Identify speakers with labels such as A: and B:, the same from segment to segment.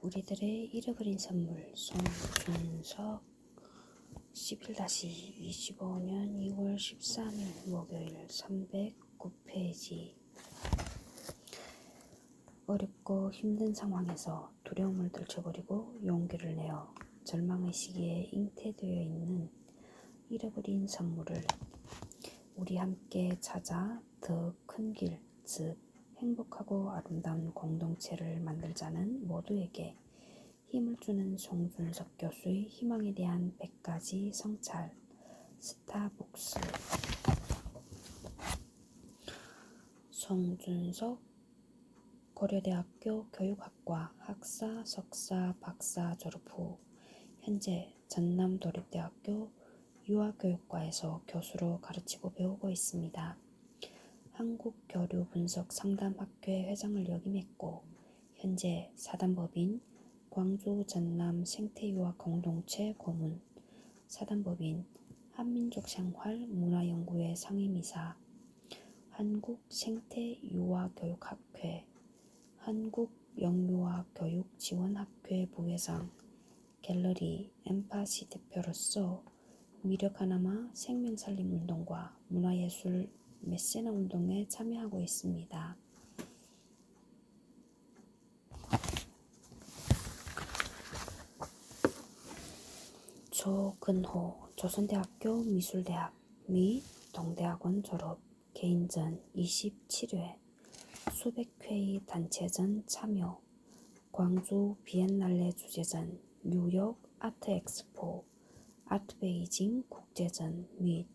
A: 우리들의 잃어버린 선물 송준석 11-25년 2월 13일 목요일 309페이지. 어렵고 힘든 상황에서 두려움을 떨쳐버리고 용기를 내어 절망의 시기에 잉태되어 있는 잃어버린 선물을 우리 함께 찾아 더 큰 길, 즉 행복하고 아름다운 공동체를 만들자는 모두에게 힘을 주는 송준석 교수의 희망에 대한 100가지 성찰. 스타북스. 송준석 고려대학교 교육학과 학사, 석사, 박사 졸업 후 현재 전남도립대학교 유아교육과에서 교수로 가르치고 배우고 있습니다. 한국교류분석상담학회 회장을 역임했고 현재 사단법인 광주 전남 생태유아 공동체 고문, 사단법인 한민족생활문화연구회 상임이사, 한국생태유아교육학회, 한국영유아교육지원학회 부회장, 갤러리 엠파시 대표로서 미력하나마 생명살림운동과 문화예술 메세나운동에 참여하고 있습니다. 조근호 조선대학교 미술대학 및 동대학원 졸업, 개인전 27회, 수백 회의 단체전 참여, 광주 비엔날레 주제전, 뉴욕 아트엑스포, 아트베이징 국제전 및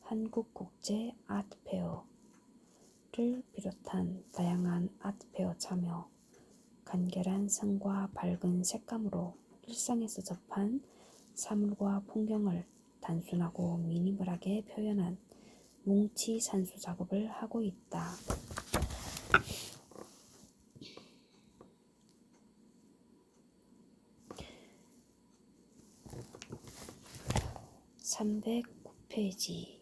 A: 한국국제 아트페어를 비롯한 다양한 아트페어 참여, 간결한 성과 밝은 색감으로 일상에서 접한 사물과 풍경을 단순하고 미니멀하게 표현한 뭉치 산수 작업을 하고 있다. (309페이지)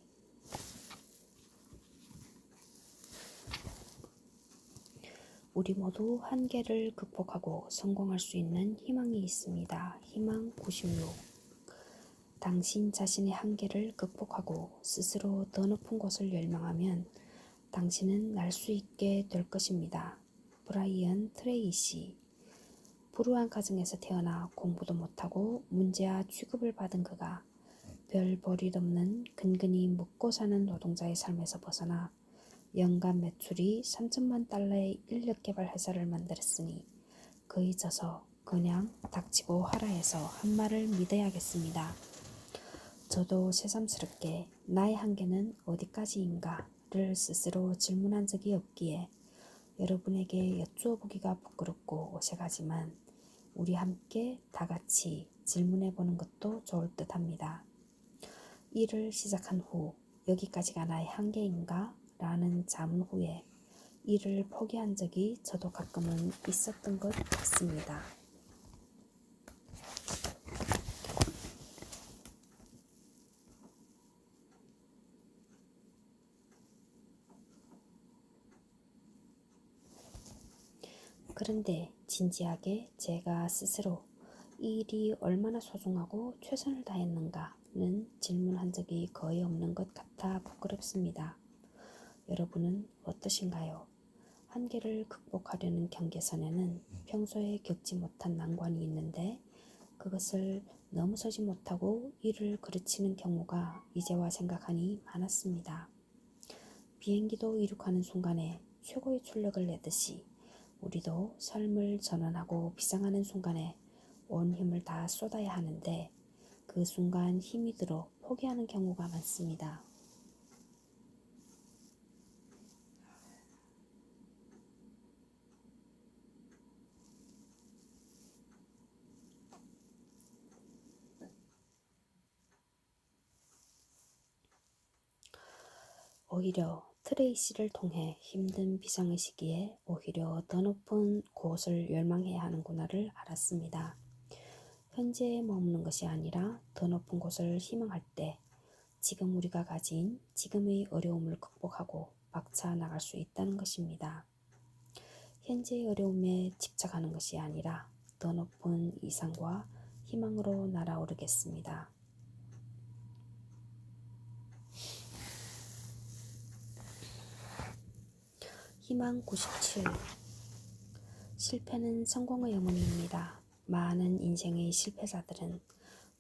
A: 우리 모두 한계를 극복하고 성공할 수 있는 희망이 있습니다. 희망 96. 당신 자신의 한계를 극복하고 스스로 더 높은 곳을 열망하면 당신은 날 수 있게 될 것입니다. 브라이언 트레이시. 불우한 가정에서 태어나 공부도 못하고 문제아 취급을 받은 그가 별 볼일 없는 근근히 먹고 사는 노동자의 삶에서 벗어나 연간 매출이 3천만 달러의 인력개발 회사를 만들었으니 그에 져서 그냥 닥치고 하라 해서 한 말을 믿어야겠습니다. 저도 새삼스럽게 나의 한계는 어디까지인가를 스스로 질문한 적이 없기에 여러분에게 여쭈어보기가 부끄럽고 어색하지만 우리 함께 다같이 질문해보는 것도 좋을 듯합니다. 일을 시작한 후 여기까지가 나의 한계인가? 라는 자문 후에 일을 포기한 적이 저도 가끔은 있었던 것 같습니다. 그런데 진지하게 제가 스스로 이 일이 얼마나 소중하고 최선을 다했는가는 질문한 적이 거의 없는 것 같아 부끄럽습니다. 여러분은 어떠신가요? 한계를 극복하려는 경계선에는 평소에 겪지 못한 난관이 있는데 그것을 넘어서지 못하고 이를 그르치는 경우가 이제와 생각하니 많았습니다. 비행기도 이륙하는 순간에 최고의 출력을 내듯이 우리도 삶을 전환하고 비상하는 순간에 온 힘을 다 쏟아야 하는데 그 순간 힘이 들어 포기하는 경우가 많습니다. 오히려 트레이시를 통해 힘든 비상의 시기에 오히려 더 높은 곳을 열망해야 하는구나를 알았습니다. 현재에 머무는 것이 아니라 더 높은 곳을 희망할 때 지금 우리가 가진 지금의 어려움을 극복하고 박차 나갈 수 있다는 것입니다. 현재의 어려움에 집착하는 것이 아니라 더 높은 이상과 희망으로 날아오르겠습니다. 희망 97. 실패는 성공의 어머니입니다. 많은 인생의 실패자들은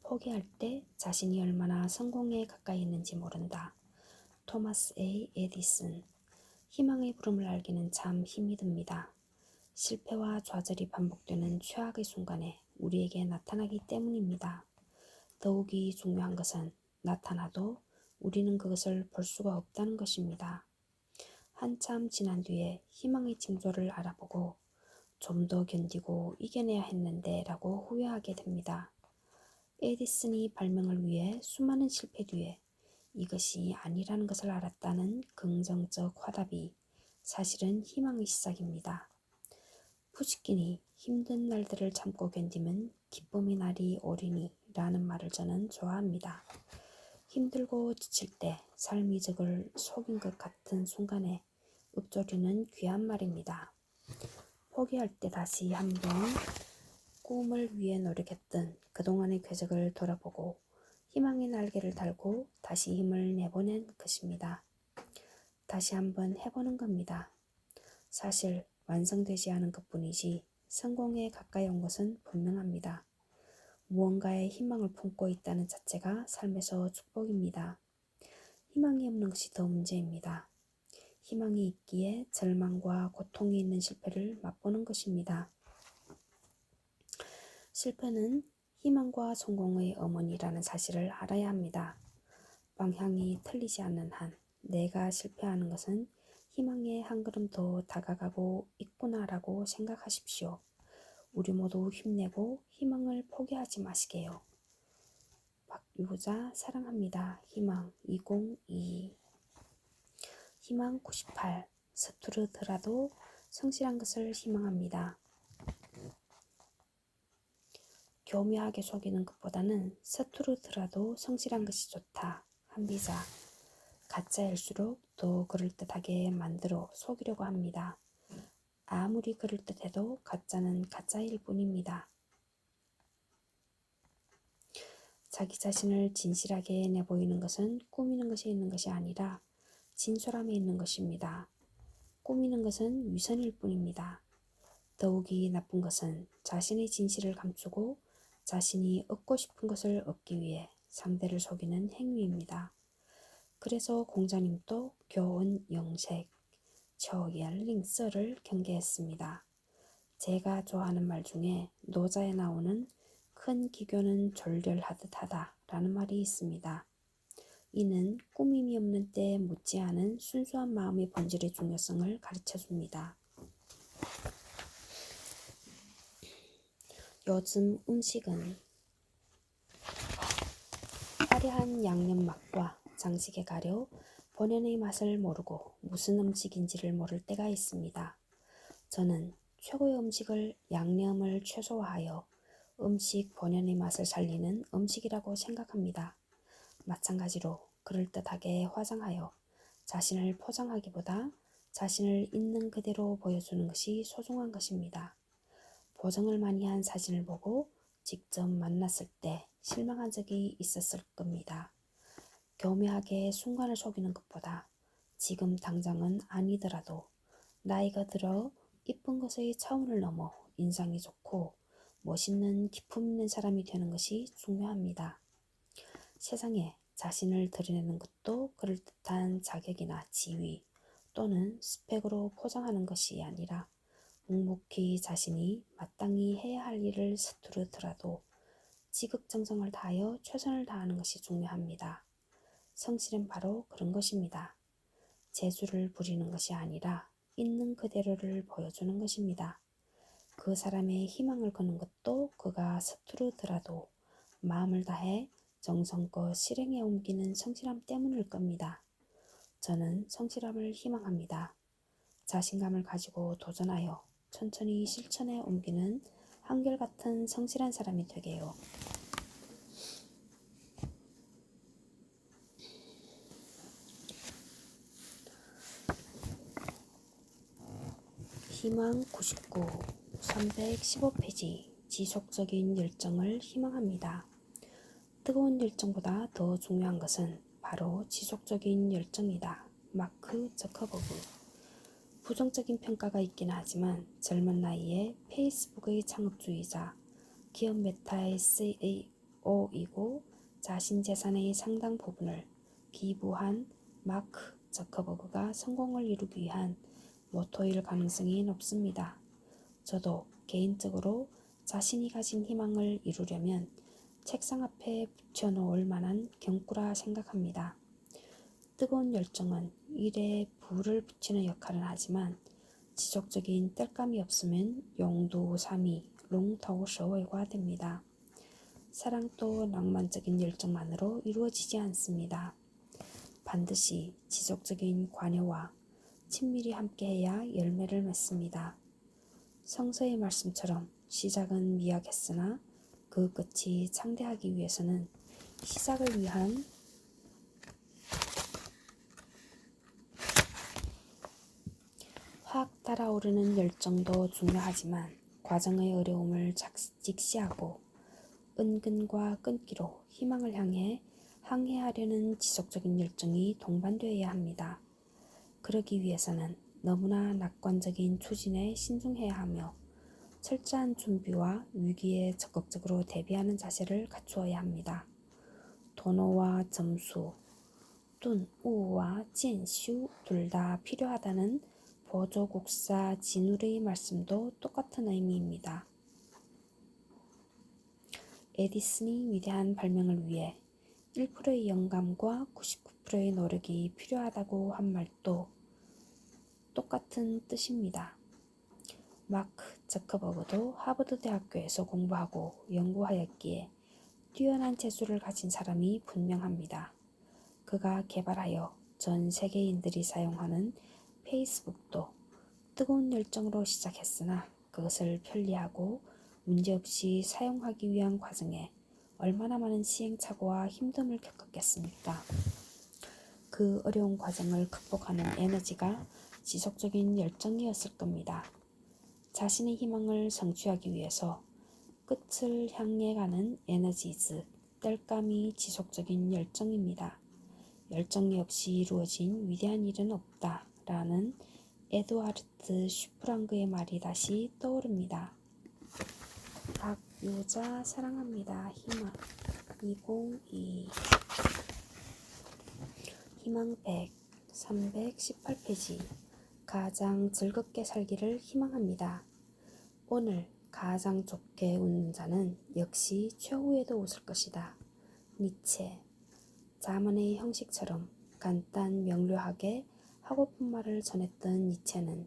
A: 포기할 때 자신이 얼마나 성공에 가까이 있는지 모른다. 토마스 A. 에디슨. 희망의 부름을 알기는 참 힘이 듭니다. 실패와 좌절이 반복되는 최악의 순간에 우리에게 나타나기 때문입니다. 더욱이 중요한 것은 나타나도 우리는 그것을 볼 수가 없다는 것입니다. 한참 지난 뒤에 희망의 징조를 알아보고 좀 더 견디고 이겨내야 했는데 라고 후회하게 됩니다. 에디슨이 발명을 위해 수많은 실패 뒤에 이것이 아니라는 것을 알았다는 긍정적 화답이 사실은 희망의 시작입니다. 푸시킨이 힘든 날들을 참고 견디면 기쁨의 날이 오리니 라는 말을 저는 좋아합니다. 힘들고 지칠 때 삶이 적을 속인 것 같은 순간에 읊조리는 귀한 말입니다. 포기할 때 다시 한번 꿈을 위해 노력했던 그동안의 궤적을 돌아보고 희망의 날개를 달고 다시 힘을 내보낸 것입니다. 다시 한번 해보는 겁니다. 사실 완성되지 않은 것뿐이지 성공에 가까이 온 것은 분명합니다. 무언가에 희망을 품고 있다는 자체가 삶에서 축복입니다. 희망이 없는 것이 더 문제입니다. 희망이 있기에 절망과 고통이 있는 실패를 맛보는 것입니다. 실패는 희망과 성공의 어머니라는 사실을 알아야 합니다. 방향이 틀리지 않는 한 내가 실패하는 것은 희망에 한 걸음 더 다가가고 있구나라고 생각하십시오. 우리 모두 힘내고 희망을 포기하지 마시게요. 박유자 사랑합니다. 희망 2022. 희망 98. 서투르더라도 성실한 것을 희망합니다. 교묘하게 속이는 것보다는 서투르더라도 성실한 것이 좋다. 한비자. 가짜일수록 더 그럴듯하게 만들어 속이려고 합니다. 아무리 그럴듯해도 가짜는 가짜일 뿐입니다. 자기 자신을 진실하게 내보이는 것은 꾸미는 것에 있는 것이 아니라 진솔함에 있는 것입니다. 꾸미는 것은 위선일 뿐입니다. 더욱이 나쁜 것은 자신의 진실을 감추고 자신이 얻고 싶은 것을 얻기 위해 상대를 속이는 행위입니다. 그래서 공자님도 교훈 영색, 처열링서를 경계했습니다. 제가 좋아하는 말 중에 노자에 나오는 큰 기교는 졸렬하듯 하다 라는 말이 있습니다. 이는 꾸밈이 없는 때에 묻지 않은 순수한 마음의 본질의 중요성을 가르쳐줍니다. 요즘 음식은 화려한 양념 맛과 장식에 가려 본연의 맛을 모르고 무슨 음식인지를 모를 때가 있습니다. 저는 최고의 음식을 양념을 최소화하여 음식 본연의 맛을 살리는 음식이라고 생각합니다. 마찬가지로 그럴듯하게 화장하여 자신을 포장하기보다 자신을 있는 그대로 보여주는 것이 소중한 것입니다. 보정을 많이 한 사진을 보고 직접 만났을 때 실망한 적이 있었을 겁니다. 교묘하게 순간을 속이는 것보다 지금 당장은 아니더라도 나이가 들어 이쁜 것의 차원을 넘어 인상이 좋고 멋있는 기품 있는 사람이 되는 것이 중요합니다. 세상에 자신을 드러내는 것도 그럴듯한 자격이나 지위 또는 스펙으로 포장하는 것이 아니라 묵묵히 자신이 마땅히 해야 할 일을 서투르더라도 지극정성을 다하여 최선을 다하는 것이 중요합니다. 성실은 바로 그런 것입니다. 재주를 부리는 것이 아니라 있는 그대로를 보여주는 것입니다. 그 사람의 희망을 거는 것도 그가 서투르더라도 마음을 다해 정성껏 실행에 옮기는 성실함 때문일 겁니다. 저는 성실함을 희망합니다. 자신감을 가지고 도전하여 천천히 실천에 옮기는 한결같은 성실한 사람이 되게요. 희망 99, 315페이지. 지속적인 열정을 희망합니다. 뜨거운 열정보다 더 중요한 것은 바로 지속적인 열정이다. 마크 저커버그. 부정적인 평가가 있긴 하지만 젊은 나이에 페이스북의 창업주이자 기업 메타의 CEO이고 자신 재산의 상당 부분을 기부한 마크 저커버그가 성공을 이루기 위한 모토일 가능성이 높습니다. 저도 개인적으로 자신이 가진 희망을 이루려면 책상 앞에 붙여놓을 만한 경구라 생각합니다. 뜨거운 열정은 일에 불을 붙이는 역할은 하지만 지속적인 땔감이 없으면 용두사미, 롱터우셔월과 됩니다. 사랑도 낭만적인 열정만으로 이루어지지 않습니다. 반드시 지속적인 관여와 친밀히 함께해야 열매를 맺습니다. 성서의 말씀처럼 시작은 미약했으나 그 끝이 창대하기 위해서는 시작을 위한 확 달아오르는 열정도 중요하지만 과정의 어려움을 직시하고 은근과 끈기로 희망을 향해 항해하려는 지속적인 열정이 동반되어야 합니다. 그러기 위해서는 너무나 낙관적인 추진에 신중해야 하며 철저한 준비와 위기에 적극적으로 대비하는 자세를 갖추어야 합니다. 도노와 점수, 뚠, 우와 찐슈 둘 다 필요하다는 보조국사 진울의 말씀도 똑같은 의미입니다. 에디슨이 위대한 발명을 위해 1%의 영감과 99%의 노력이 필요하다고 한 말도 똑같은 뜻입니다. 마크 저커버그도 하버드 대학교에서 공부하고 연구하였기에 뛰어난 재주를 가진 사람이 분명합니다. 그가 개발하여 전 세계인들이 사용하는 페이스북도 뜨거운 열정으로 시작했으나 그것을 편리하고 문제없이 사용하기 위한 과정에 얼마나 많은 시행착오와 힘듦을 겪었겠습니까? 그 어려운 과정을 극복하는 에너지가 지속적인 열정이었을 겁니다. 자신의 희망을 성취하기 위해서 끝을 향해 가는 에너지즈, 땔감이 지속적인 열정입니다. 열정이 없이 이루어진 위대한 일은 없다 라는 에드와르드 슈프랑그의 말이 다시 떠오릅니다. 박유자 사랑합니다. 희망 2022 희망 100 318페이지 가장 즐겁게 살기를 희망합니다. 오늘 가장 좋게 웃는 자는 역시 최후에도 웃을 것이다. 니체. 자문의 형식처럼 간단 명료하게 하고픈 말을 전했던 니체는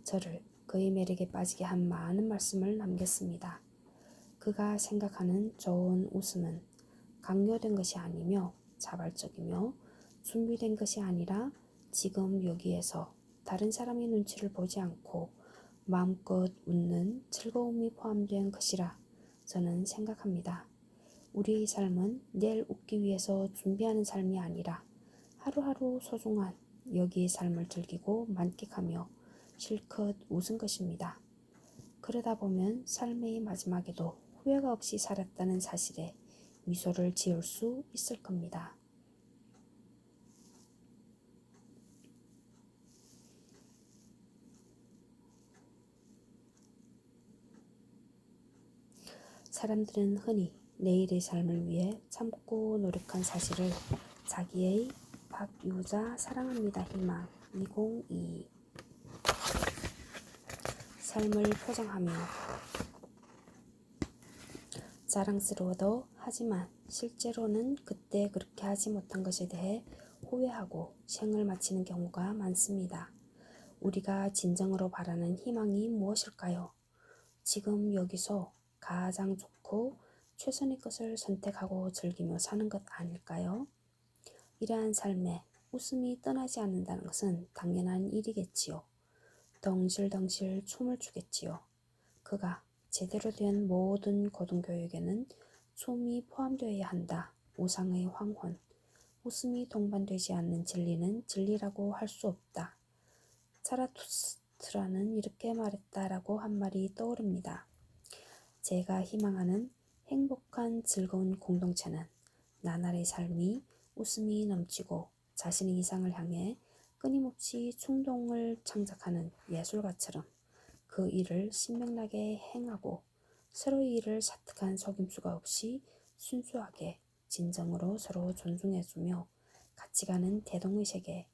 A: 저를 그의 매력에 빠지게 한 많은 말씀을 남겼습니다. 그가 생각하는 좋은 웃음은 강요된 것이 아니며 자발적이며 준비된 것이 아니라 지금 여기에서 다른 사람의 눈치를 보지 않고 마음껏 웃는 즐거움이 포함된 것이라 저는 생각합니다. 우리의 삶은 내일 웃기 위해서 준비하는 삶이 아니라 하루하루 소중한 여기의 삶을 즐기고 만끽하며 실컷 웃은 것입니다. 그러다 보면 삶의 마지막에도 후회가 없이 살았다는 사실에 미소를 지을 수 있을 겁니다. 사람들은 흔히 내일의 삶을 위해 참고 노력한 사실을 자기의 박유자 사랑합니다. 희망 2022 삶을 포장하며 자랑스러워도 하지만 실제로는 그때 그렇게 하지 못한 것에 대해 후회하고 생을 마치는 경우가 많습니다. 우리가 진정으로 바라는 희망이 무엇일까요? 지금 여기서 가장 좋고 최선의 것을 선택하고 즐기며 사는 것 아닐까요? 이러한 삶에 웃음이 떠나지 않는다는 것은 당연한 일이겠지요. 덩실덩실 춤을 추겠지요. 그가 제대로 된 모든 고등교육에는 춤이 포함되어야 한다. 우상의 황혼. 웃음이 동반되지 않는 진리는 진리라고 할 수 없다. 자라투스트라는 이렇게 말했다라고 한 말이 떠오릅니다. 제가 희망하는 행복한 즐거운 공동체는 나날의 삶이 웃음이 넘치고 자신의 이상을 향해 끊임없이 충동을 창작하는 예술가처럼 그 일을 신명나게 행하고 서로의 일을 사특한 속임수가 없이 순수하게 진정으로 서로 존중해주며 같이 가는 대동의 세계,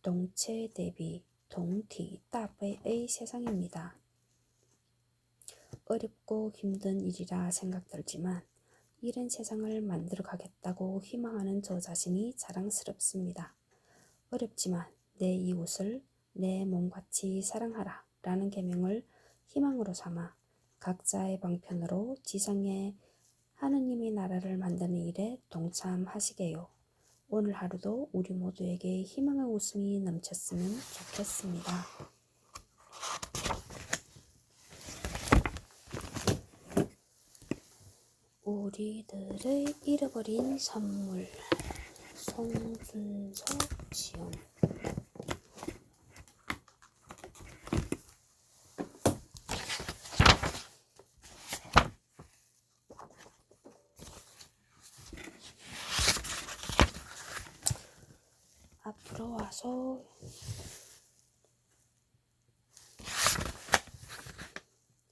A: 동체 대비 동티 따배의 세상입니다. 어렵고 힘든 일이라 생각들지만 이런 세상을 만들어 가겠다고 희망하는 저 자신이 자랑스럽습니다. 어렵지만 내 이웃을 내 몸같이 사랑하라 라는 계명을 희망으로 삼아 각자의 방편으로 지상에 하느님의 나라를 만드는 일에 동참하시게요. 오늘 하루도 우리 모두에게 희망의 웃음이 넘쳤으면 좋겠습니다. 우리들의 잃어버린 선물. 송준석 지음. 앞으로 와서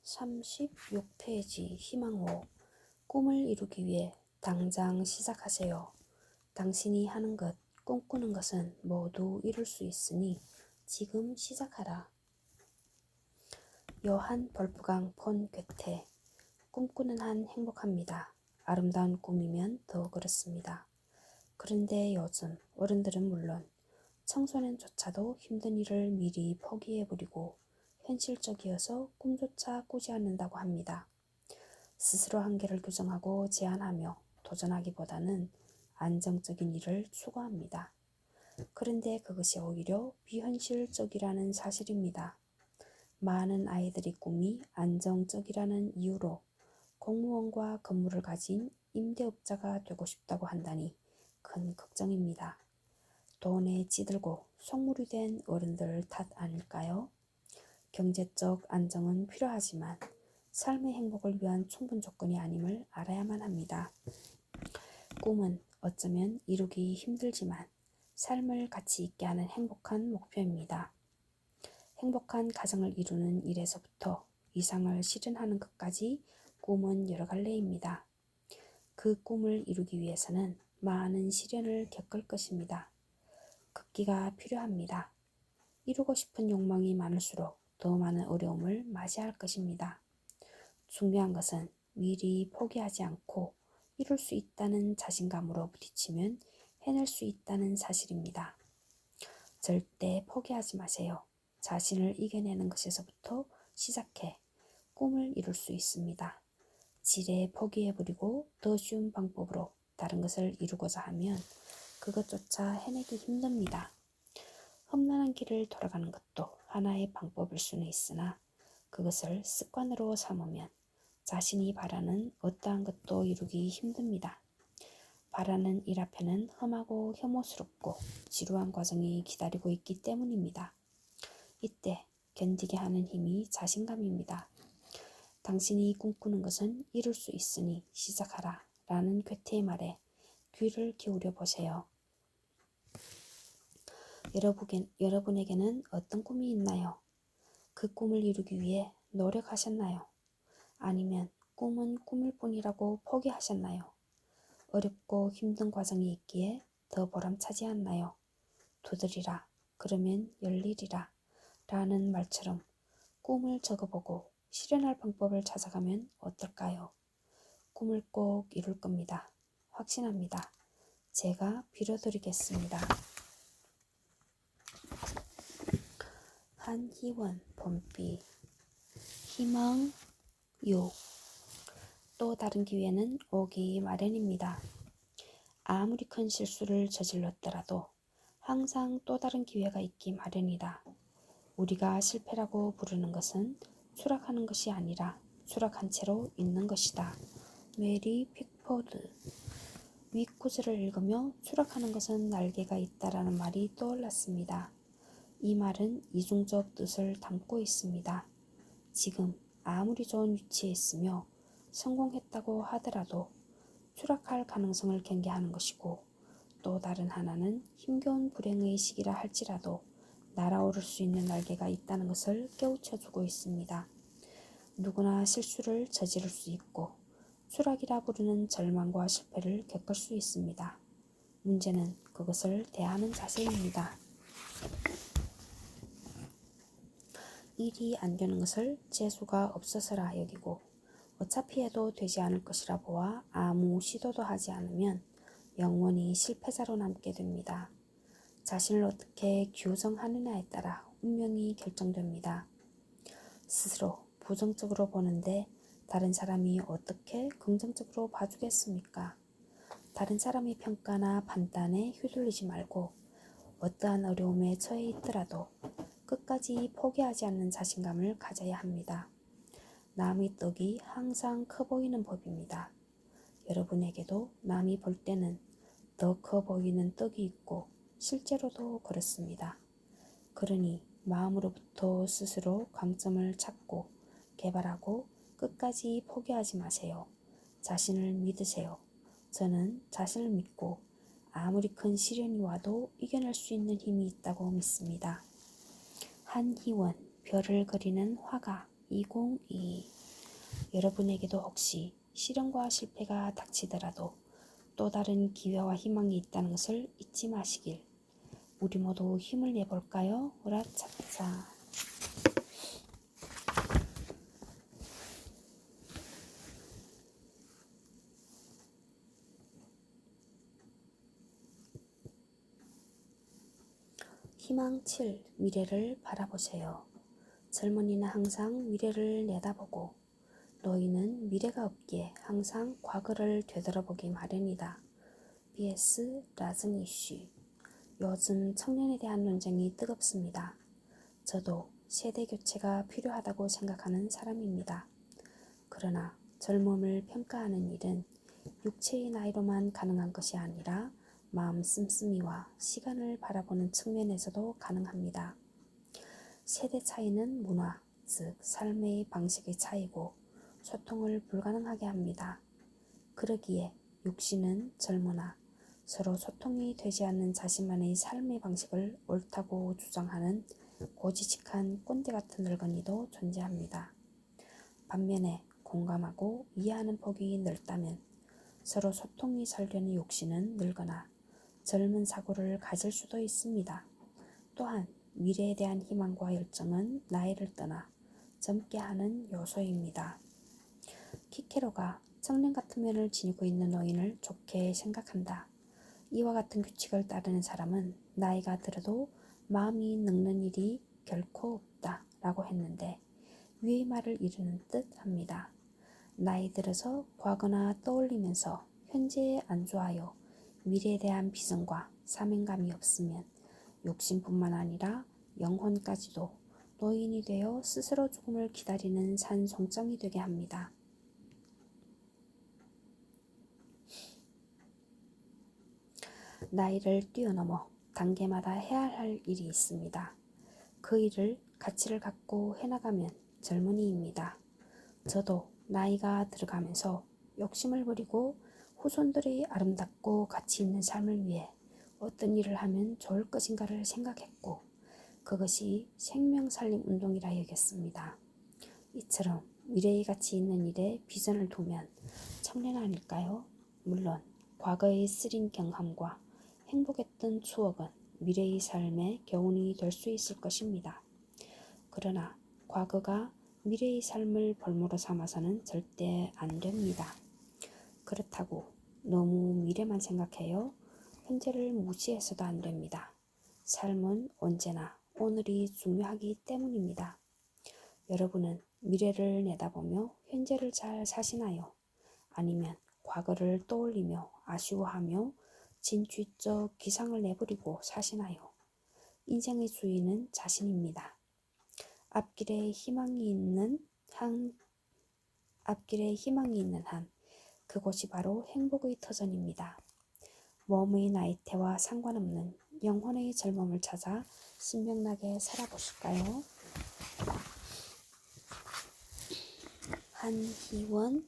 A: 36페이지 희망호. 꿈을 이루기 위해 당장 시작하세요. 당신이 하는 것, 꿈꾸는 것은 모두 이룰 수 있으니 지금 시작하라. 요한 볼프강 폰 괴테. 꿈꾸는 한 행복합니다. 아름다운 꿈이면 더 그렇습니다. 그런데 요즘 어른들은 물론 청소년조차도 힘든 일을 미리 포기해버리고 현실적이어서 꿈조차 꾸지 않는다고 합니다. 스스로 한계를 규정하고 제한하며 도전하기보다는 안정적인 일을 추구합니다. 그런데 그것이 오히려 비현실적이라는 사실입니다. 많은 아이들이 꿈이 안정적이라는 이유로 공무원과 건물을 가진 임대업자가 되고 싶다고 한다니 큰 걱정입니다. 돈에 찌들고 속물이 된 어른들 탓 아닐까요? 경제적 안정은 필요하지만 삶의 행복을 위한 충분 조건이 아님을 알아야만 합니다. 꿈은 어쩌면 이루기 힘들지만 삶을 가치 있게 하는 행복한 목표입니다. 행복한 가정을 이루는 일에서부터 이상을 실현하는 것까지 꿈은 여러 갈래입니다. 그 꿈을 이루기 위해서는 많은 시련을 겪을 것입니다. 극기가 필요합니다. 이루고 싶은 욕망이 많을수록 더 많은 어려움을 맞이할 것입니다. 중요한 것은 미리 포기하지 않고 이룰 수 있다는 자신감으로 부딪히면 해낼 수 있다는 사실입니다. 절대 포기하지 마세요. 자신을 이겨내는 것에서부터 시작해 꿈을 이룰 수 있습니다. 지레 포기해버리고 더 쉬운 방법으로 다른 것을 이루고자 하면 그것조차 해내기 힘듭니다. 험난한 길을 돌아가는 것도 하나의 방법일 수는 있으나 그것을 습관으로 삼으면 자신이 바라는 어떠한 것도 이루기 힘듭니다. 바라는 일 앞에는 험하고 혐오스럽고 지루한 과정이 기다리고 있기 때문입니다. 이때 견디게 하는 힘이 자신감입니다. 당신이 꿈꾸는 것은 이룰 수 있으니 시작하라 라는 괴테의 말에 귀를 기울여 보세요. 여러분에게는 어떤 꿈이 있나요? 그 꿈을 이루기 위해 노력하셨나요? 아니면 꿈은 꿈일 뿐이라고 포기하셨나요? 어렵고 힘든 과정이 있기에 더 보람차지 않나요? 두드리라, 그러면 열리리라 라는 말처럼 꿈을 적어보고 실현할 방법을 찾아가면 어떨까요? 꿈을 꼭 이룰 겁니다. 확신합니다. 제가 빌어드리겠습니다. 한희원 봄비. 희망 6. 또 다른 기회는 오기 마련입니다. 아무리 큰 실수를 저질렀더라도 항상 또 다른 기회가 있기 마련이다. 우리가 실패라고 부르는 것은 추락하는 것이 아니라 추락한 채로 있는 것이다. 메리 픽포드. 윗 구절을 읽으며 추락하는 것은 날개가 있다라는 말이 떠올랐습니다. 이 말은 이중적 뜻을 담고 있습니다. 지금 아무리 좋은 위치에 있으며 성공했다고 하더라도 추락할 가능성을 경계하는 것이고, 또 다른 하나는 힘겨운 불행의 시기라 할지라도 날아오를 수 있는 날개가 있다는 것을 깨우쳐주고 있습니다. 누구나 실수를 저지를 수 있고 추락이라 부르는 절망과 실패를 겪을 수 있습니다. 문제는 그것을 대하는 자세입니다. 일이 안 되는 것을 재수가 없어서라 여기고 어차피 해도 되지 않을 것이라 보아 아무 시도도 하지 않으면 영원히 실패자로 남게 됩니다. 자신을 어떻게 규정하느냐에 따라 운명이 결정됩니다. 스스로 부정적으로 보는데 다른 사람이 어떻게 긍정적으로 봐주겠습니까? 다른 사람의 평가나 판단에 휘둘리지 말고 어떠한 어려움에 처해 있더라도 끝까지 포기하지 않는 자신감을 가져야 합니다. 남의 떡이 항상 커 보이는 법입니다. 여러분에게도 남이 볼 때는 더 커 보이는 떡이 있고 실제로도 그렇습니다. 그러니 마음으로부터 스스로 강점을 찾고 개발하고 끝까지 포기하지 마세요. 자신을 믿으세요. 저는 자신을 믿고 아무리 큰 시련이 와도 이겨낼 수 있는 힘이 있다고 믿습니다. 한희원, 별을 그리는 화가 2022. 여러분에게도 혹시 시련과 실패가 닥치더라도 또 다른 기회와 희망이 있다는 것을 잊지 마시길. 우리 모두 힘을 내볼까요? 으라차차. 희망 7. 미래를 바라보세요. 젊은이는 항상 미래를 내다보고 노인은 미래가 없기에 항상 과거를 되돌아보기 마련이다. B.S. 라즈니쉬. 요즘 청년에 대한 논쟁이 뜨겁습니다. 저도 세대 교체가 필요하다고 생각하는 사람입니다. 그러나 젊음을 평가하는 일은 육체의 나이로만 가능한 것이 아니라 마음 씀씀이와 시간을 바라보는 측면에서도 가능합니다. 세대 차이는 문화, 즉 삶의 방식의 차이고 소통을 불가능하게 합니다. 그러기에 육신은 젊으나 서로 소통이 되지 않는 자신만의 삶의 방식을 옳다고 주장하는 고지식한 꼰대 같은 늙은이도 존재합니다. 반면에 공감하고 이해하는 폭이 넓다면 서로 소통이 잘 되는 육신은 늙거나 젊은 사고를 가질 수도 있습니다. 또한 미래에 대한 희망과 열정은 나이를 떠나 젊게 하는 요소입니다. 키케로가 청년 같은 면을 지니고 있는 노인을 좋게 생각한다. 이와 같은 규칙을 따르는 사람은 나이가 들어도 마음이 늙는 일이 결코 없다 라고 했는데 위의 말을 이루는 듯 합니다. 나이 들어서 과거나 떠올리면서 현재에 안주하여 미래에 대한 비전과 사명감이 없으면 욕심뿐만 아니라 영혼까지도 노인이 되어 스스로 죽음을 기다리는 산송장이 되게 합니다. 나이를 뛰어넘어 단계마다 해야 할 일이 있습니다. 그 일을 가치를 갖고 해나가면 젊은이입니다. 저도 나이가 들어가면서 욕심을 버리고 후손들의 아름답고 가치 있는 삶을 위해 어떤 일을 하면 좋을 것인가를 생각했고 그것이 생명살림 운동이라 여겼습니다. 이처럼 미래의 가치 있는 일에 비전을 두면 청년 아닐까요? 물론 과거의 쓰린 경험과 행복했던 추억은 미래의 삶의 교훈이 될 수 있을 것입니다. 그러나 과거가 미래의 삶을 볼모로 삼아서는 절대 안 됩니다. 그렇다고 너무 미래만 생각해요. 현재를 무시해서도 안 됩니다. 삶은 언제나 오늘이 중요하기 때문입니다. 여러분은 미래를 내다보며 현재를 잘 사시나요? 아니면 과거를 떠올리며 아쉬워하며 진취적 기상을 내버리고 사시나요? 인생의 주인은 자신입니다. 앞길에 희망이 있는 한 그곳이 바로 행복의 터전입니다. 몸의 나이테와 상관없는 영혼의 젊음을 찾아 신명나게 살아보실까요? 한희원,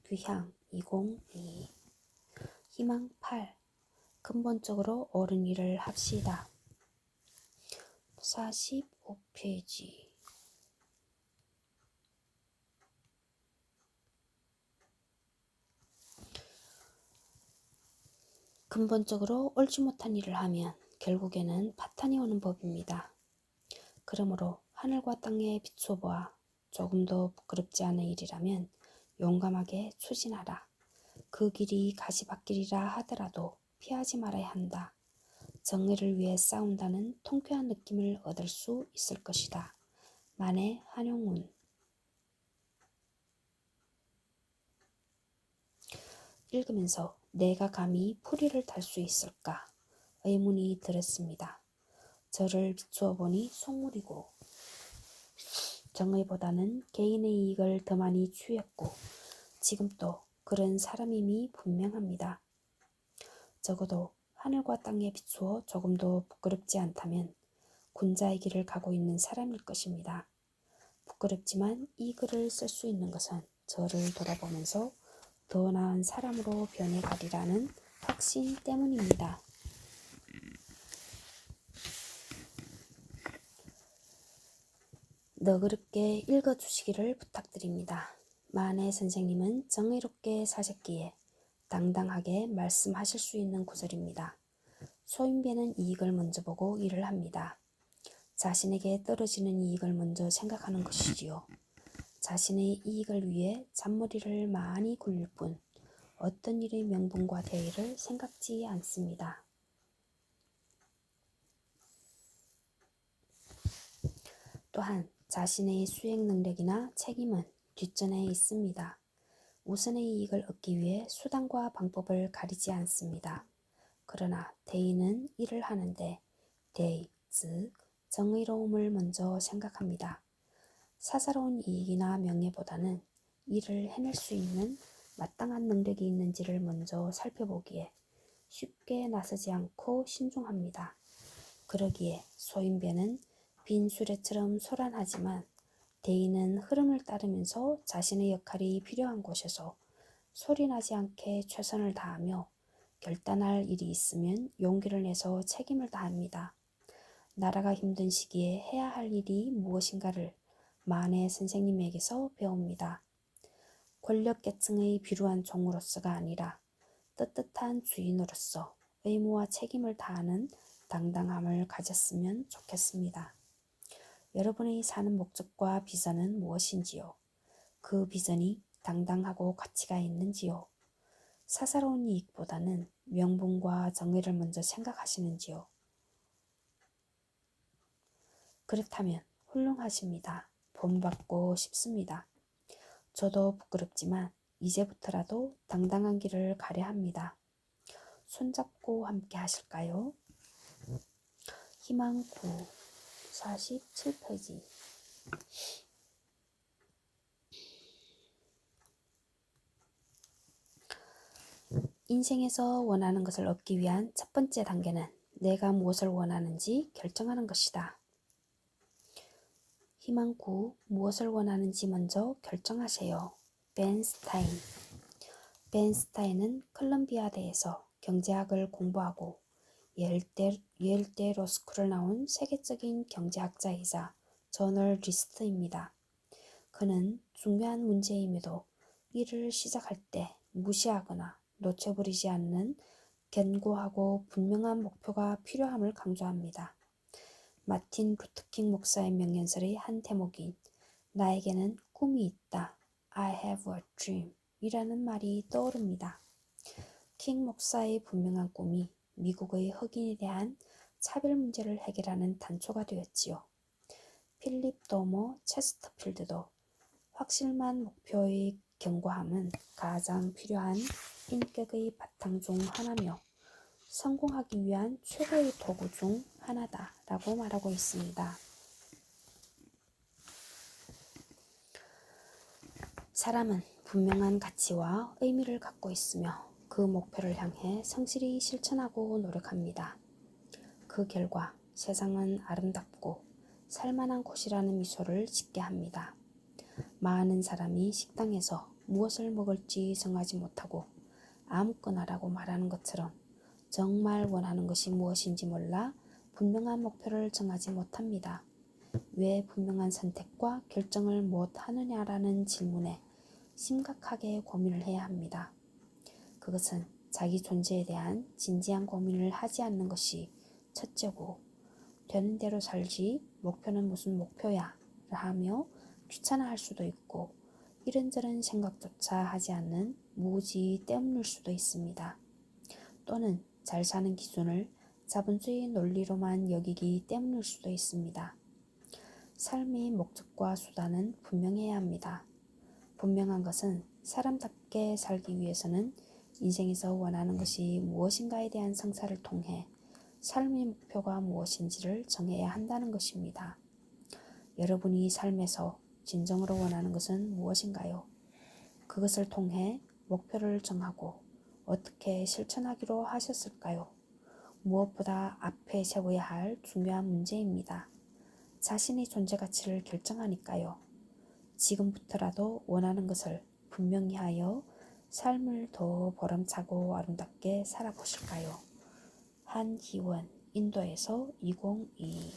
A: 귀향 2022. 희망 8. 근본적으로 옳은 일을 합시다. 45페이지. 근본적으로 옳지 못한 일을 하면 결국에는 파탄이 오는 법입니다. 그러므로 하늘과 땅에 비추어 보아 조금도 부끄럽지 않은 일이라면 용감하게 추진하라. 그 길이 가시밭길이라 하더라도 피하지 말아야 한다. 정의를 위해 싸운다는 통쾌한 느낌을 얻을 수 있을 것이다. 만해 한용운. 읽으면서 내가 감히 풀이를 탈 수 있을까? 의문이 들었습니다. 저를 비추어 보니 속물이고 정의보다는 개인의 이익을 더 많이 추구했고 지금 또 그런 사람임이 분명합니다. 적어도 하늘과 땅에 비추어 조금도 부끄럽지 않다면 군자의 길을 가고 있는 사람일 것입니다. 부끄럽지만 이 글을 쓸 수 있는 것은 저를 돌아보면서 더 나은 사람으로 변해가리라는 확신 때문입니다. 너그럽게 읽어주시기를 부탁드립니다. 만해 선생님은 정의롭게 사셨기에 당당하게 말씀하실 수 있는 구절입니다. 소인배는 이익을 먼저 보고 일을 합니다. 자신에게 떨어지는 이익을 먼저 생각하는 것이지요. 자신의 이익을 위해 잔머리를 많이 굴릴 뿐 어떤 일의 명분과 대의를 생각지 않습니다. 또한 자신의 수행 능력이나 책임은 뒷전에 있습니다. 우선의 이익을 얻기 위해 수단과 방법을 가리지 않습니다. 그러나 대의는 일을 하는데 대의, 즉 정의로움을 먼저 생각합니다. 사사로운 이익이나 명예보다는 일을 해낼 수 있는 마땅한 능력이 있는지를 먼저 살펴보기에 쉽게 나서지 않고 신중합니다. 그러기에 소인배는 빈 수레처럼 소란하지만 대의는 흐름을 따르면서 자신의 역할이 필요한 곳에서 소리나지 않게 최선을 다하며 결단할 일이 있으면 용기를 내서 책임을 다합니다. 나라가 힘든 시기에 해야 할 일이 무엇인가를 만해 선생님에게서 배웁니다. 권력계층의 비루한 종으로서가 아니라 떳떳한 주인으로서 의무와 책임을 다하는 당당함을 가졌으면 좋겠습니다. 여러분의 사는 목적과 비전은 무엇인지요? 그 비전이 당당하고 가치가 있는지요? 사사로운 이익보다는 명분과 정의를 먼저 생각하시는지요? 그렇다면 훌륭하십니다. 본받고 싶습니다. 저도 부끄럽지만 이제부터라도 당당한 길을 가려 합니다. 손잡고 함께 하실까요? 희망 9, 47페이지. 인생에서 원하는 것을 얻기 위한 첫 번째 단계는 내가 무엇을 원하는지 결정하는 것이다. 희망 9. 무엇을 원하는지 먼저 결정하세요. 벤 스타인. 벤 스타인은 컬럼비아대에서 경제학을 공부하고 예일대 로스쿨을 나온 세계적인 경제학자이자 저널리스트입니다. 그는 중요한 문제임에도 일을 시작할 때 무시하거나 놓쳐버리지 않는 견고하고 분명한 목표가 필요함을 강조합니다. 마틴 루터킹 목사의 명연설의 한 대목인 나에게는 꿈이 있다. I have a dream 이라는 말이 떠오릅니다. 킹 목사의 분명한 꿈이 미국의 흑인에 대한 차별 문제를 해결하는 단초가 되었지요. 필립 도머 체스터필드도 확실한 목표의 견고함은 가장 필요한 인격의 바탕 중 하나며 성공하기 위한 최고의 도구 중 하나다 라고 말하고 있습니다. 사람은 분명한 가치와 의미를 갖고 있으며 그 목표를 향해 성실히 실천하고 노력합니다. 그 결과 세상은 아름답고 살만한 곳이라는 미소를 짓게 합니다. 많은 사람이 식당에서 무엇을 먹을지 정하지 못하고 아무거나라고 말하는 것처럼 정말 원하는 것이 무엇인지 몰라 분명한 목표를 정하지 못합니다. 왜 분명한 선택과 결정을 못 하느냐라는 질문에 심각하게 고민을 해야 합니다. 그것은 자기 존재에 대한 진지한 고민을 하지 않는 것이 첫째고, 되는 대로 살지 목표는 무슨 목표야 하며 귀찮아할 수도 있고 이런저런 생각조차 하지 않는 무지 때문일 수도 있습니다. 또는 잘 사는 기준을 자본주의 논리로만 여기기 때문일 수도 있습니다. 삶의 목적과 수단은 분명해야 합니다. 분명한 것은 사람답게 살기 위해서는 인생에서 원하는 것이 무엇인가에 대한 성사를 통해 삶의 목표가 무엇인지를 정해야 한다는 것입니다. 여러분이 삶에서 진정으로 원하는 것은 무엇인가요? 그것을 통해 목표를 정하고 어떻게 실천하기로 하셨을까요? 무엇보다 앞에 세워야 할 중요한 문제입니다. 자신의 존재 가치를 결정하니까요. 지금부터라도 원하는 것을 분명히 하여 삶을 더 보람차고 아름답게 살아보실까요? 한희원, 인도에서 2022.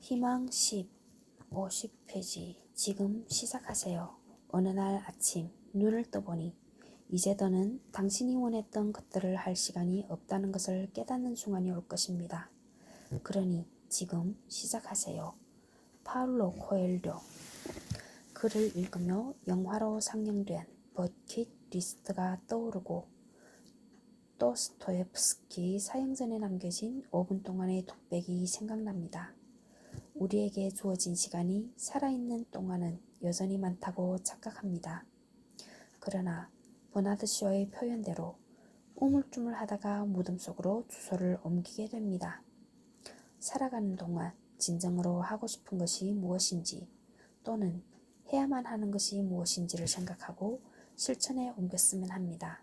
A: 희망 10, 50페이지. 지금 시작하세요. 어느 날 아침 눈을 떠보니 이제 더는 당신이 원했던 것들을 할 시간이 없다는 것을 깨닫는 순간이 올 것입니다. 그러니 지금 시작하세요. 파울로 코엘료. 글을 읽으며 영화로 상영된 버킷 리스트가 떠오르고 도스토옙스키 사형 전에 남겨진 5분 동안의 독백이 생각납니다. 우리에게 주어진 시간이 살아있는 동안은 여전히 많다고 착각합니다. 그러나 버나드 쇼의 표현대로 우물쭈물하다가 무덤 속으로 주소를 옮기게 됩니다. 살아가는 동안 진정으로 하고 싶은 것이 무엇인지 또는 해야만 하는 것이 무엇인지를 생각하고 실천에 옮겼으면 합니다.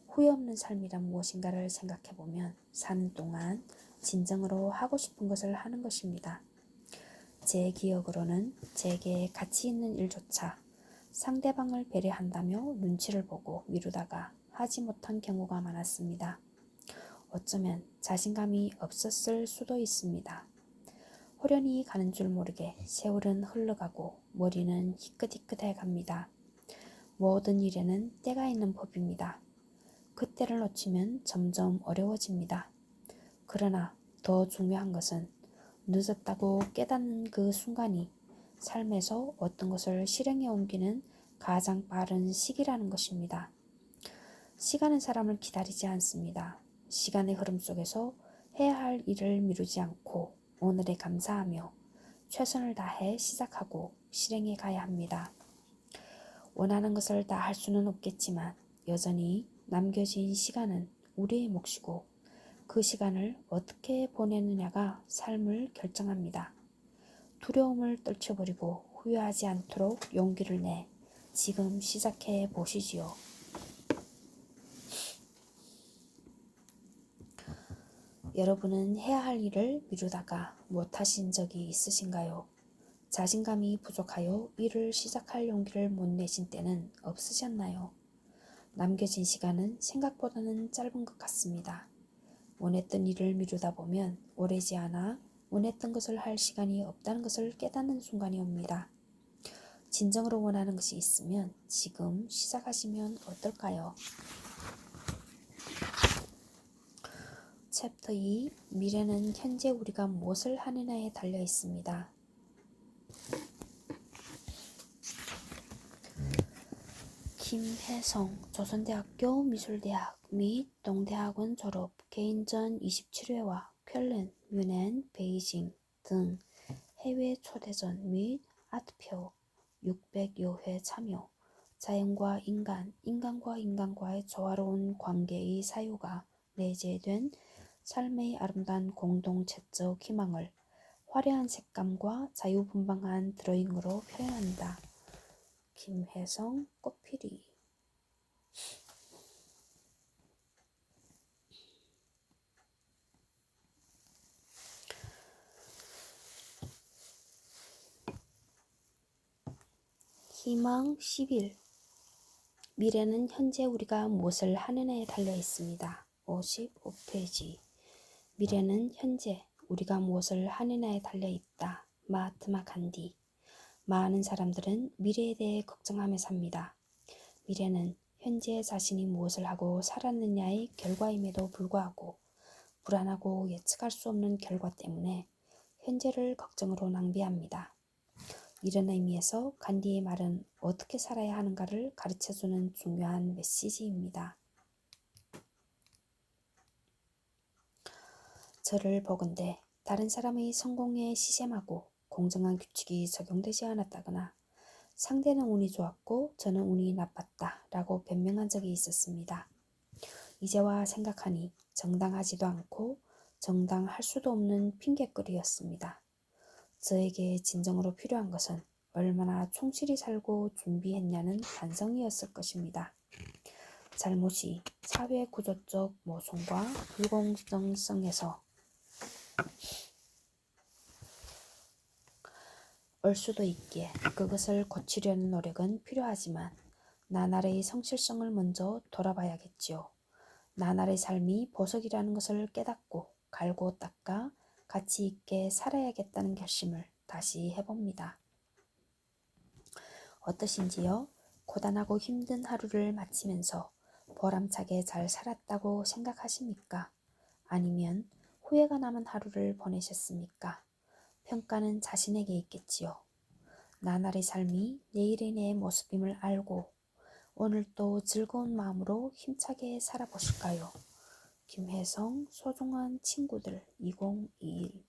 A: 후회 없는 삶이란 무엇인가를 생각해보면 사는 동안 진정으로 하고 싶은 것을 하는 것입니다. 제 기억으로는 제게 가치 있는 일조차 상대방을 배려한다며 눈치를 보고 미루다가 하지 못한 경우가 많았습니다. 어쩌면 자신감이 없었을 수도 있습니다. 호련히 가는 줄 모르게 세월은 흘러가고 머리는 희끗희끗해 갑니다. 모든 일에는 때가 있는 법입니다. 그때를 놓치면 점점 어려워집니다. 그러나 더 중요한 것은 늦었다고 깨닫는 그 순간이 삶에서 어떤 것을 실행에 옮기는 가장 빠른 시기라는 것입니다. 시간은 사람을 기다리지 않습니다. 시간의 흐름 속에서 해야 할 일을 미루지 않고 오늘에 감사하며 최선을 다해 시작하고 실행해 가야 합니다. 원하는 것을 다 할 수는 없겠지만 여전히 남겨진 시간은 우리의 몫이고 그 시간을 어떻게 보내느냐가 삶을 결정합니다. 두려움을 떨쳐버리고 후회하지 않도록 용기를 내 지금 시작해 보시지요. 여러분은 해야 할 일을 미루다가 못하신 적이 있으신가요? 자신감이 부족하여 일을 시작할 용기를 못 내신 때는 없으셨나요? 남겨진 시간은 생각보다는 짧은 것 같습니다. 원했던 일을 미루다 보면 오래지 않아 원했던 것을 할 시간이 없다는 것을 깨닫는 순간이 옵니다. 진정으로 원하는 것이 있으면 지금 시작하시면 어떨까요? 챕터 2. 미래는 현재 우리가 무엇을 하느냐에 달려 있습니다. 김혜성, 조선대학교 미술대학 및 동대학원 졸업, 개인전 27회와 쾰른, 뮌헨, 베이징 등 해외 초대전 및 아트페어 600여 회 참여, 자연과 인간, 인간과 인간과의 조화로운 관계의 사유가 내재된 삶의 아름다운 공동체적 희망을 화려한 색감과 자유분방한 드로잉으로 표현한다. 김혜성, 꽃피리. 희망 10일. 미래는 현재 우리가 무엇을 하느냐에 달려 있습니다. 55페이지. 미래는 현재 우리가 무엇을 하느냐에 달려 있다. 마하트마 간디. 많은 사람들은 미래에 대해 걱정하며 삽니다. 미래는 현재 자신이 무엇을 하고 살았느냐의 결과임에도 불구하고 불안하고 예측할 수 없는 결과 때문에 현재를 걱정으로 낭비합니다. 이런 의미에서 간디의 말은 어떻게 살아야 하는가를 가르쳐주는 중요한 메시지입니다. 저를 보건대 다른 사람의 성공에 시샘하고 공정한 규칙이 적용되지 않았다거나 상대는 운이 좋았고 저는 운이 나빴다 라고 변명한 적이 있었습니다. 이제와 생각하니 정당하지도 않고 정당할 수도 없는 핑계거리였습니다. 저에게 진정으로 필요한 것은 얼마나 충실히 살고 준비했냐는 반성이었을 것입니다. 잘못이 사회 구조적 모순과 불공정성에서 올 수도 있기에 그것을 고치려는 노력은 필요하지만 나날의 성실성을 먼저 돌아봐야겠지요. 나날의 삶이 보석이라는 것을 깨닫고 갈고 닦아 가치 있게 살아야겠다는 결심을 다시 해봅니다. 어떠신지요? 고단하고 힘든 하루를 마치면서 보람차게 잘 살았다고 생각하십니까? 아니면 후회가 남은 하루를 보내셨습니까? 평가는 자신에게 있겠지요. 나날의 삶이 내일의 내 모습임을 알고 오늘도 즐거운 마음으로 힘차게 살아보실까요? 김혜성 소중한 친구들 2021.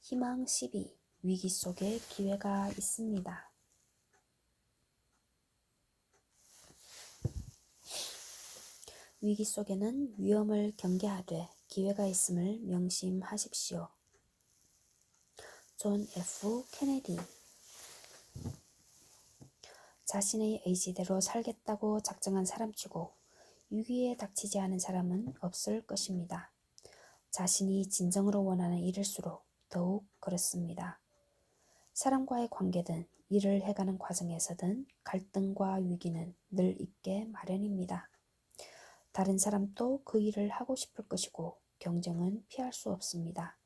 A: 희망 12. 위기 속에 기회가 있습니다. 위기 속에는 위험을 경계하되 기회가 있음을 명심하십시오. 존 F. 케네디. 자신의 의지대로 살겠다고 작정한 사람치고 위기에 닥치지 않은 사람은 없을 것입니다. 자신이 진정으로 원하는 일일수록 더욱 그렇습니다. 사람과의 관계든 일을 해가는 과정에서든 갈등과 위기는 늘 있게 마련입니다. 다른 사람도 그 일을 하고 싶을 것이고 경쟁은 피할 수 없습니다.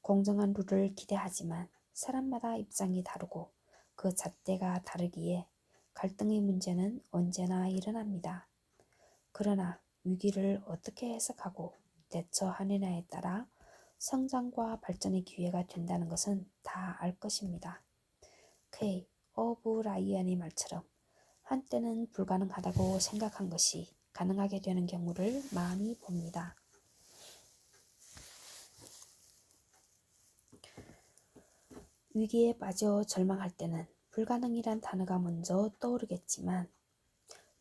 A: 공정한 룰을 기대하지만 사람마다 입장이 다르고 그 잣대가 다르기에 갈등의 문제는 언제나 일어납니다. 그러나 위기를 어떻게 해석하고 대처하느냐에 따라 성장과 발전의 기회가 된다는 것은 다 알 것입니다. K. 오브라이언의 말처럼 한때는 불가능하다고 생각한 것이 가능하게 되는 경우를 많이 봅니다. 위기에 빠져 절망할 때는 불가능이란 단어가 먼저 떠오르겠지만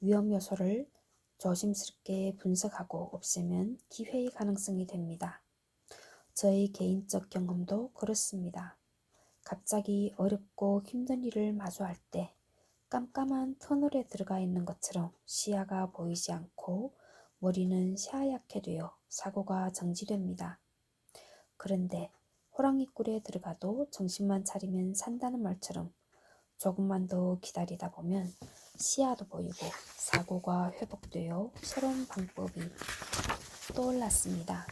A: 위험 요소를 조심스럽게 분석하고 없애면 기회의 가능성이 됩니다. 저의 개인적 경험도 그렇습니다. 갑자기 어렵고 힘든 일을 마주할 때 깜깜한 터널에 들어가 있는 것처럼 시야가 보이지 않고 머리는 새하얗게 되어 사고가 정지됩니다. 그런데 호랑이 굴에 들어가도 정신만 차리면 산다는 말처럼 조금만 더 기다리다 보면 시야도 보이고 사고가 회복되어 새로운 방법이 떠올랐습니다.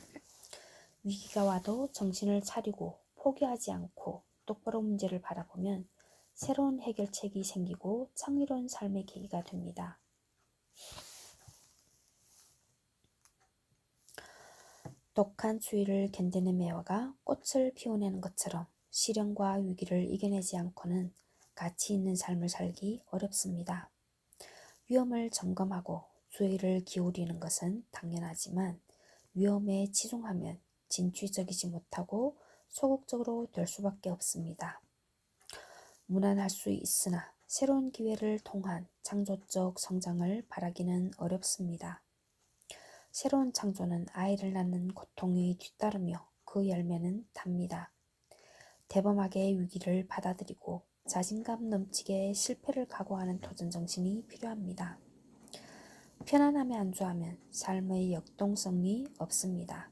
A: 위기가 와도 정신을 차리고 포기하지 않고 똑바로 문제를 바라보면 새로운 해결책이 생기고 창의로운 삶의 계기가 됩니다. 독한 추위를 견디는 매화가 꽃을 피워내는 것처럼 시련과 위기를 이겨내지 않고는 가치 있는 삶을 살기 어렵습니다. 위험을 점검하고 주의를 기울이는 것은 당연하지만 위험에 치중하면 진취적이지 못하고 소극적으로 될 수밖에 없습니다. 무난할 수 있으나 새로운 기회를 통한 창조적 성장을 바라기는 어렵습니다. 새로운 창조는 아이를 낳는 고통이 뒤따르며 그 열매는 답니다. 대범하게 위기를 받아들이고 자신감 넘치게 실패를 각오하는 도전 정신이 필요합니다. 편안함에 안주하면 삶의 역동성이 없습니다.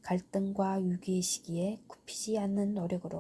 A: 갈등과 위기의 시기에 굽히지 않는 노력으로